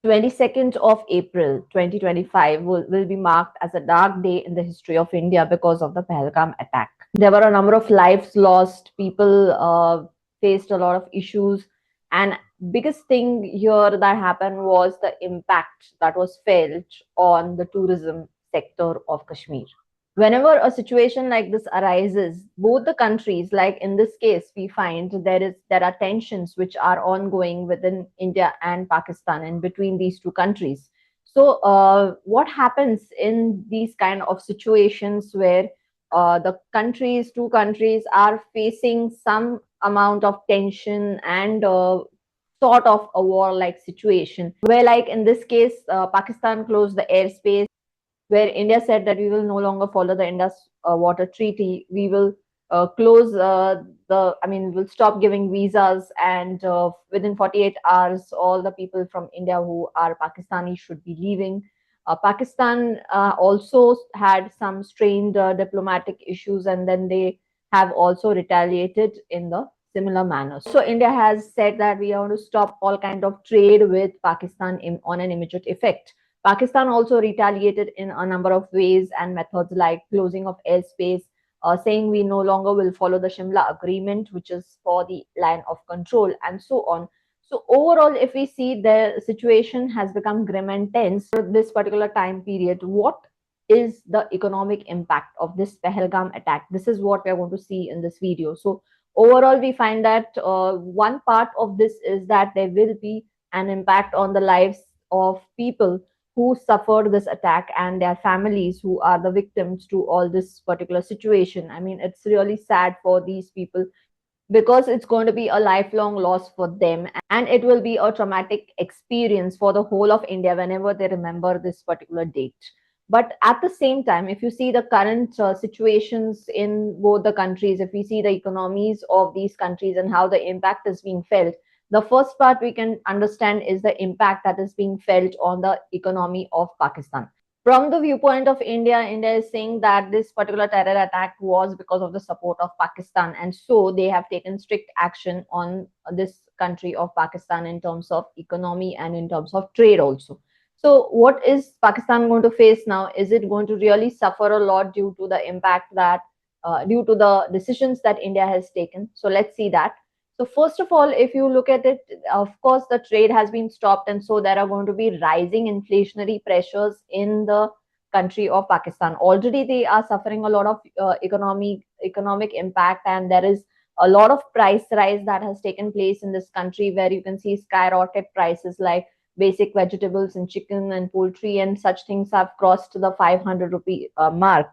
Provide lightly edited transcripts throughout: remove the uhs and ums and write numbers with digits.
22nd of April 2025 will be marked as a dark day in the history of India because of the Pahalgam attack. There were a number of lives lost, people faced a lot of issues, and biggest thing here that happened was the impact that was felt on the tourism sector of Kashmir. Whenever a situation like this arises, both the countries, like in this case, we find there are tensions which are ongoing within India and Pakistan and between these two countries. So what happens in these kind of situations where two countries are facing some amount of tension and sort of a war like situation, where like in this case Pakistan closed the airspace, where India said that we will no longer follow the Indus Water Treaty. We will close we'll stop giving visas, and within 48 hours, all the people from India who are Pakistani should be leaving. Pakistan also had some strained diplomatic issues, and then they have also retaliated in the similar manner. So India has said that we want to stop all kind of trade with Pakistan on an immediate effect. Pakistan also retaliated in a number of ways and methods, like closing of airspace, saying we no longer will follow the Shimla Agreement, which is for the line of control, and so on. So overall, if we see, the situation has become grim and tense for this particular time period. What is the economic impact of this Pahalgam attack? This is what we are going to see in this video. So overall, we find that one part of this is that there will be an impact on the lives of people who suffered this attack and their families who are the victims to all this particular situation. I mean, it's really sad for these people because it's going to be a lifelong loss for them, and it will be a traumatic experience for the whole of India whenever they remember this particular date. But at the same time, if you see the current situations in both the countries, if we see the economies of these countries and how the impact is being felt, the first part we can understand is the impact that is being felt on the economy of Pakistan. From the viewpoint of India, India is saying that this particular terror attack was because of the support of Pakistan, and so they have taken strict action on this country of Pakistan in terms of economy and in terms of trade also. So, what is Pakistan going to face now? Is it going to really suffer a lot due to the impact that, due to the decisions that India has taken? So, let's see that. So, first of all, if you look at it, of course, the trade has been stopped, and so there are going to be rising inflationary pressures in the country of Pakistan. Already, they are suffering a lot of economic impact, and there is a lot of price rise that has taken place in this country, where you can see skyrocket prices like basic vegetables and chicken and poultry and such things have crossed the 500 rupee mark.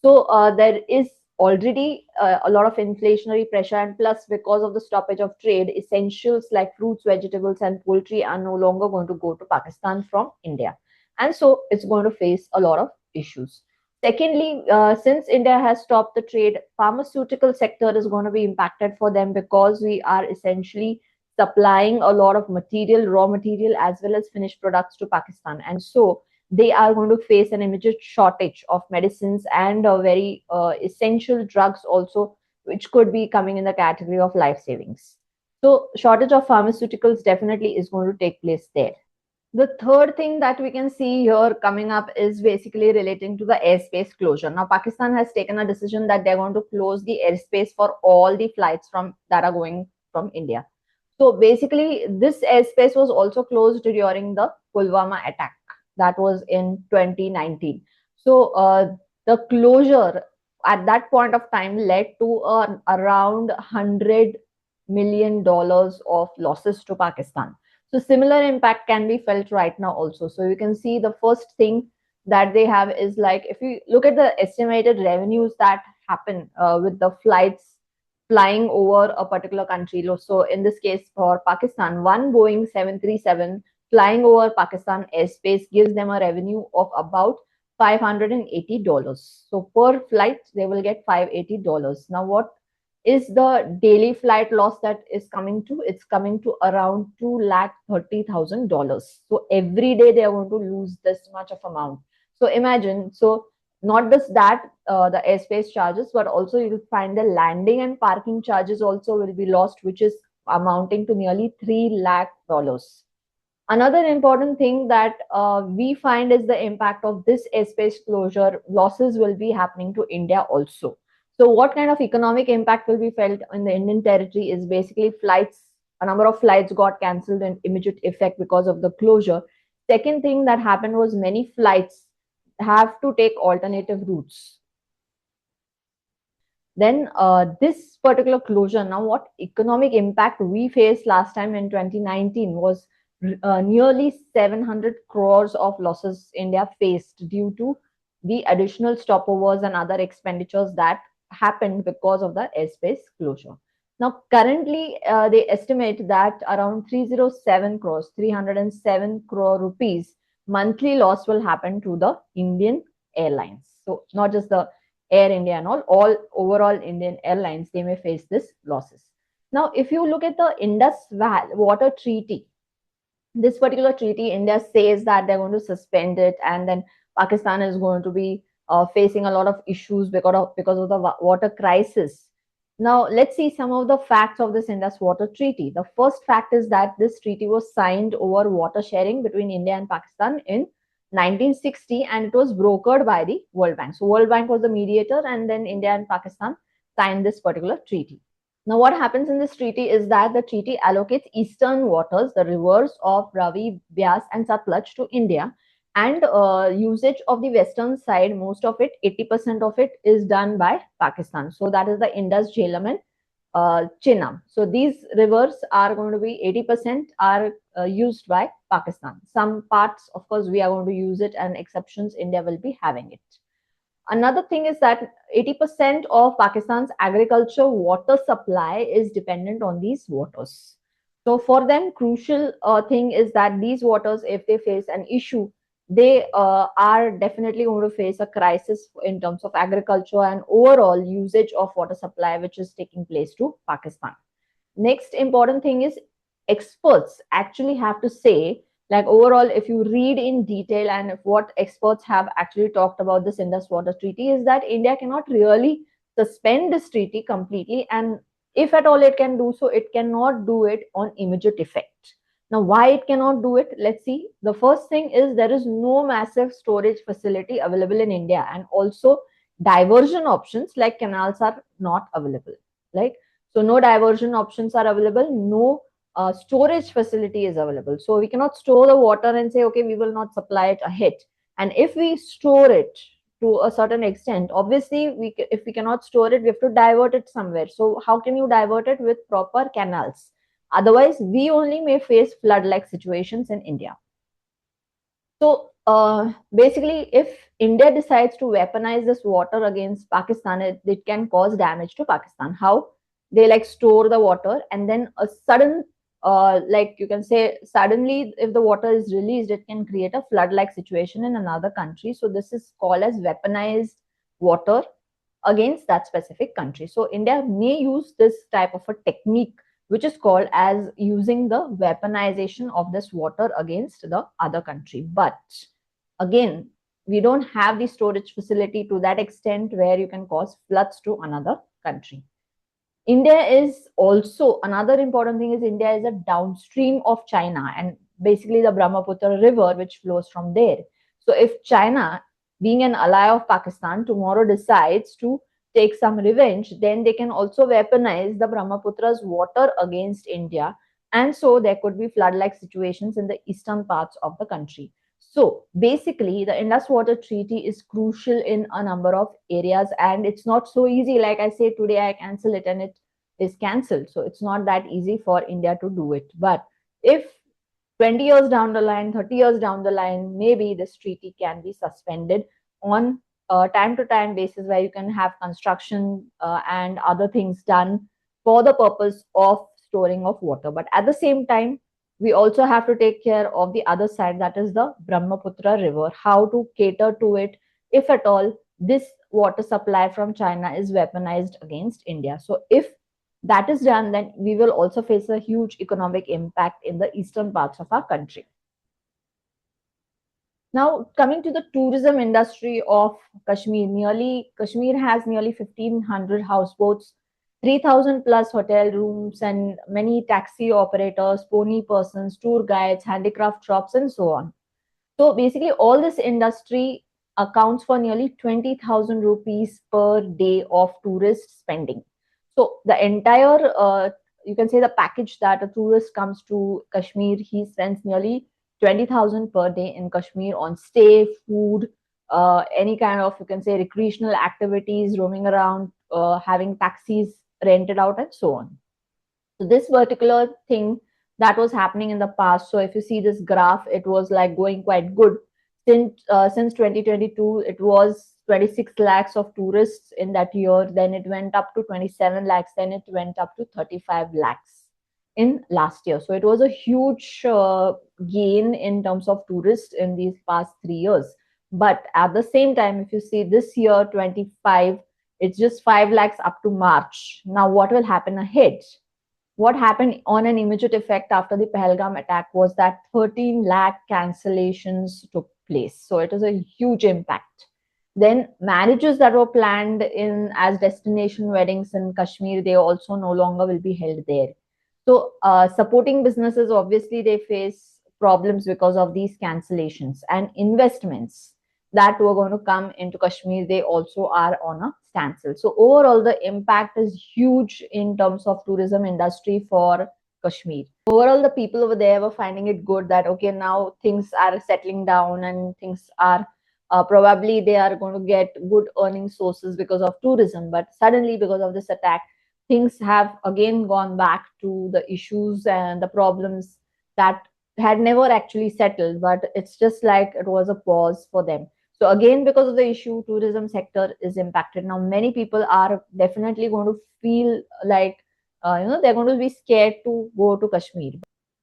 So there is already a lot of inflationary pressure, and plus because of the stoppage of trade, essentials like fruits, vegetables and poultry are no longer going to go to Pakistan from India, and so it's going to face a lot of issues. Secondly, since India has stopped the trade, pharmaceutical sector is going to be impacted for them, because we are essentially supplying a lot of material, raw material, as well as finished products to Pakistan. And so they are going to face an immediate shortage of medicines and very essential drugs also, which could be coming in the category of life savings. So, shortage of pharmaceuticals definitely is going to take place there. The third thing that we can see here coming up is basically relating to the airspace closure. Now, Pakistan has taken a decision that they're going to close the airspace for all the flights from that are going from India. So basically, this airspace was also closed during the Pulwama attack that was in 2019. So the closure at that point of time led to around $100 million of losses to Pakistan. So similar impact can be felt right now also. So you can see the first thing that they have is, like, if you look at the estimated revenues that happen with the flights flying over a particular country. So in this case, for Pakistan, one Boeing 737 flying over Pakistan airspace gives them a revenue of about $580. So per flight, they will get $580. Now, what is the daily flight loss that is coming to? It's coming to around $230,000. So every day they are going to lose this much of amount. So imagine, so not just that, the airspace charges, but also you will find the landing and parking charges also will be lost, which is amounting to nearly $3 lakh. Another important thing that we find is the impact of this airspace closure losses will be happening to India also. So, what kind of economic impact will be felt in the Indian territory is basically flights. A number of flights got cancelled in immediate effect because of the closure. Second thing that happened was many flights have to take alternative routes. Then this particular closure, now what economic impact we faced last time in 2019 was nearly 700 crores of losses India faced due to the additional stopovers and other expenditures that happened because of the airspace closure. Now, currently, they estimate that around 307 crores, 307 crore rupees monthly loss will happen to the Indian airlines. So, not just the Air India and all overall Indian airlines, they may face this losses. Now, if you look at the Indus Water Treaty, this particular treaty, India says that they're going to suspend it, and then Pakistan is going to be facing a lot of issues because of the water crisis. Now, let's see some of the facts of this Indus Water Treaty. The first fact is that this treaty was signed over water sharing between India and Pakistan in 1960, and it was brokered by the World Bank. So, World Bank was the mediator, and then India and Pakistan signed this particular treaty. Now, what happens in this treaty is that the treaty allocates eastern waters, the rivers of Ravi, Byas, and Satluj to India, and usage of the western side, most of it, 80% of it, is done by Pakistan. So that is the Indus, Jhelum, and Chenab. So these rivers are going to be 80% are used by Pakistan. Some parts, of course, we are going to use it, and exceptions, India will be having it. Another thing is that 80% of Pakistan's agriculture water supply is dependent on these waters. So for them, crucial thing is that these waters, if they face an issue, they are definitely going to face a crisis in terms of agriculture and overall usage of water supply, which is taking place to Pakistan. Next important thing is experts actually have to say, like, overall, if you read in detail and if what experts have actually talked about this Indus Water Treaty is that India cannot really suspend this treaty completely, and if at all it can do so, it cannot do it on immediate effect. Now, why it cannot do it? Let's see. The first thing is there is no massive storage facility available in India, and also diversion options like canals are not available. Like, so no diversion options are available, no storage facility is available. So we cannot store the water and say, okay, we will not supply it ahead. And if we store it to a certain extent, obviously, if we cannot store it, we have to divert it somewhere. So how can you divert it with proper canals? Otherwise, we only may face flood-like situations in India. So basically, if India decides to weaponize this water against Pakistan, it can cause damage to Pakistan. How? They like store the water, and then a sudden, like you can say, suddenly, if the water is released, it can create a flood-like situation in another country. So this is called as weaponized water against that specific country. So India may use this type of a technique, which is called as using the weaponization of this water against the other country. But again, we don't have the storage facility to that extent where you can cause floods to another country. India is also, another important thing is India is a downstream of China, and basically the Brahmaputra river which flows from there. So if China, being an ally of Pakistan, tomorrow decides to take some revenge, then they can also weaponize the Brahmaputra's water against India. And so there could be flood-like situations in the eastern parts of the country. So basically, the Indus Water Treaty is crucial in a number of areas, and it's not so easy. Like I say, today I cancel it and it is cancelled. So it's not that easy for India to do it. But if 20 years down the line, 30 years down the line, maybe this treaty can be suspended on a time to time basis where you can have construction and other things done for the purpose of storing of water. But at the same time, we also have to take care of the other side, that is the Brahmaputra river, how to cater to it if at all this water supply from China is weaponized against India. So if that is done, then we will also face a huge economic impact in the eastern parts of our country. Now, coming to the tourism industry of Kashmir, Kashmir has nearly 1,500 houseboats 3,000 plus hotel rooms and many taxi operators, pony persons, tour guides, handicraft shops, and so on. So basically, all this industry accounts for nearly 20,000 rupees per day of tourist spending. So the entire, you can say the package that a tourist comes to Kashmir, he spends nearly 20,000 per day in Kashmir on stay, food, any kind of, you can say, recreational activities, roaming around, having taxis rented out, and so on. So this particular thing that was happening in the past. So if you see this graph, it was like going quite good. Since 2022, it was 26 lakhs of tourists in that year. Then it went up to 27 lakhs. Then it went up to 35 lakhs in last year. So it was a huge gain in terms of tourists in these past 3 years. But at the same time, if you see this year, 25, it's just 5 lakhs up to March. Now, what will happen ahead? What happened on an immediate effect after the Pahalgam attack was that 13 lakh cancellations took place. So it was a huge impact. Then marriages that were planned in as destination weddings in Kashmir, they also no longer will be held there. So supporting businesses, obviously they face problems because of these cancellations, and investments that were going to come into Kashmir, they also are on a standstill. So overall, the impact is huge in terms of tourism industry for Kashmir. Overall, the people over there were finding it good that okay, now things are settling down and things are probably they are going to get good earning sources because of tourism. But suddenly, because of this attack, things have again gone back to the issues and the problems that had never actually settled. But it's just like it was a pause for them. So again, because of the issue, tourism sector is impacted. Now, many people are definitely going to feel like, they're going to be scared to go to Kashmir.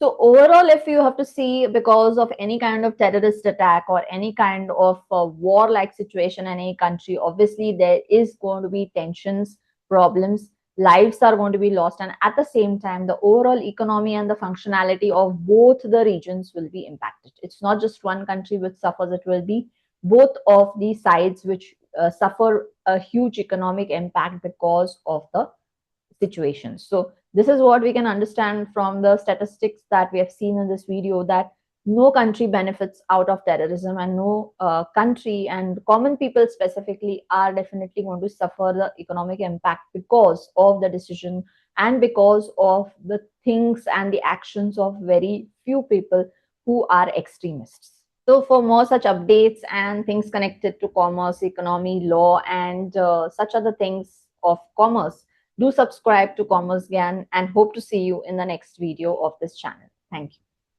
So overall, if you have to see because of any kind of terrorist attack or any kind of war-like situation in any country, obviously there is going to be tensions, problems, lives are going to be lost, and at the same time, the overall economy and the functionality of both the regions will be impacted. It's not just one country which suffers; it will be both of the sides which suffer a huge economic impact because of the situations. So this is what we can understand from the statistics that we have seen in this video, that no country benefits out of terrorism, and no country and common people specifically are definitely going to suffer the economic impact because of the decision and because of the things and the actions of very few people who are extremists. So for more such updates and things connected to commerce, economy, law, and such other things of commerce, do subscribe to Commerce Gyan and hope to see you in the next video of this channel. Thank you.